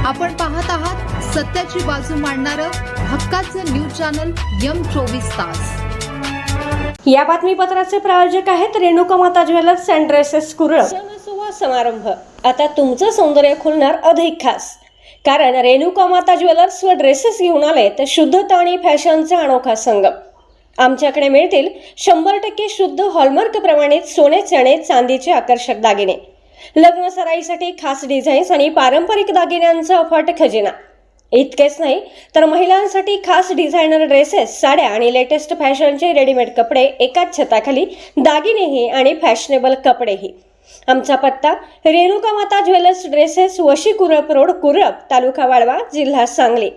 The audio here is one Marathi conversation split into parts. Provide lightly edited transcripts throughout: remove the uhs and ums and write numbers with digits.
आपण पाहत आहात सत्याची बाजू मांडणारं हक्काचं न्यूज चॅनल M24 तास। या बातमीपत्राचे प्रायोजक आहेत रेणुकामाता ज्वेलर्स अँड ड्रेसेस कुरळ। सण समारंभ आता तुमचं सौंदर्य खुलणार अधिक खास, कारण रेणुकामाता ज्वेलर्स व ड्रेसेस घेऊन आले तर शुद्धता आणि फॅशनचा अनोखा संगम। आमच्याकडे मिळतील 100% शुद्ध हॉलमार्क प्रमाणित सोन्याचे आणि चांदीचे आकर्षक दागिने, लग्न सराईसाठी खास डिझाईन्स आणि पारंपरिक दागिन्यांचा अफाट खजिना। इतकेच नाही तर महिलांसाठी खास डिझायनर ड्रेसेस, साड्या आणि लेटेस्ट फॅशनचे रेडीमेड कपडे एकाच छताखाली, दागिनेही आणि फॅशनेबल कपडेही। आमचा पत्ता रेणुकामाता ज्वेलर्स ड्रेसेस, वशी कुरप रोड, कुरप, तालुका वाळवा, जिल्हा सांगली।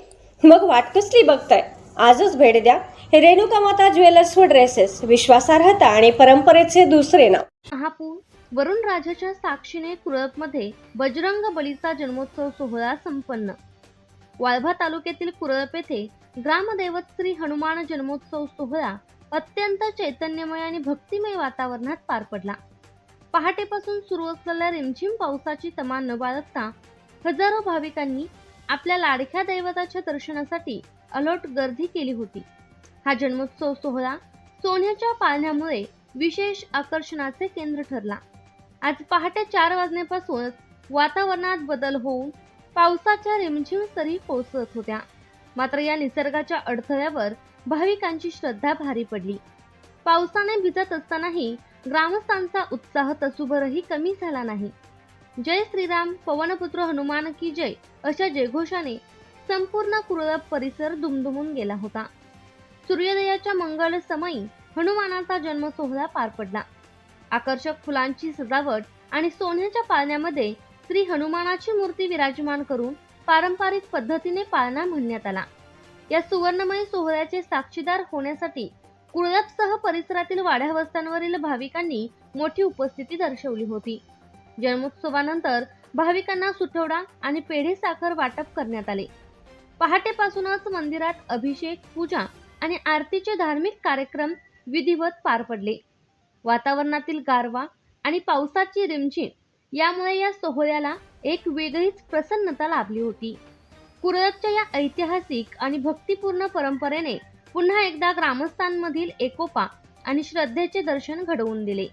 मग वाट कसली बघताय? आजच भेट द्या रेणुकामाता ज्वेलर्स व ड्रेसेस, विश्वासार्हता आणि परंपरेचे दुसरे नाव। महापौर वरुण राजाच्या साक्षीने कुरळपमध्ये बजरंग बलीचा जन्मोत्सव सोहळा संपन्न। वाळवा तालुक्यातील कुरळप येथे ग्रामदैवत श्री हनुमान जन्मोत्सव सोहळा अत्यंत चैतन्यमय आणि भक्तिमय वातावरणात पार पडला। पहाटेपासून सुरू असलेल्या रिमझिम पावसाची तमा न बाळगता हजारो भाविकांनी आपल्या लाडक्या दैवताच्या दर्शनासाठी अलोट गर्दी केली होती। हा जन्मोत्सव सोहळा सोन्याच्या पाळण्यामुळे विशेष आकर्षणाचे केंद्र ठरला। आज पहाटे 4 वाजल्यापासूनच वातावरणात बदल होऊन पावसाच्या रिमझिम सरी कोसळत होत्या। मात्र या निसर्गाच्या अडथळ्यावर भाविकांची श्रद्धा भारी पडली। पावसाने भिजत असतानाही ग्रामस्थांचा उत्साह तसूभरही कमी झाला नाही। जय श्रीराम, पवनपुत्र हनुमान की जय अशा जयघोषाने संपूर्ण कुरळप परिसर दुमदुमून गेला होता। सूर्योदयाच्या मंगल समयी हनुमानाचा जन्म सोहळा पार पडला। आकर्षक फुलांची सजावट आणि सोन्याच्या पाळण्यामध्ये श्री हनुमानाची मूर्ती विराजमान करून पारंपरिक पद्धतीने पाळणा म्हणण्यात आला। या सुवर्णमय सोहळ्याचे साक्षीदार होण्यासाठी कुरळपसह परिसरातील वाड्या वस्त्यांवरील भाविकांनी मोठी उपस्थिती दर्शवली होती। जन्मोत्सवानंतर भाविकांना सुठवडा आणि पेढे साखर वाटप करण्यात आले। पहाटेपासूनच मंदिरात अभिषेक, पूजा आणि आरतीचे धार्मिक कार्यक्रम विधिवत पार पडले। वातावरणातील गारवा आणि पावसाची रिमझिम यामुळे या सोहळ्याला एक वेगळीच प्रसन्नता लाभली होती। कुरळपच्या या ऐतिहासिक आणि भक्तिपूर्ण परंपरेने पुन्हा एकदा ग्रामस्थांमधील एकोपा आणि श्रद्धेचे दर्शन घडवून दिले।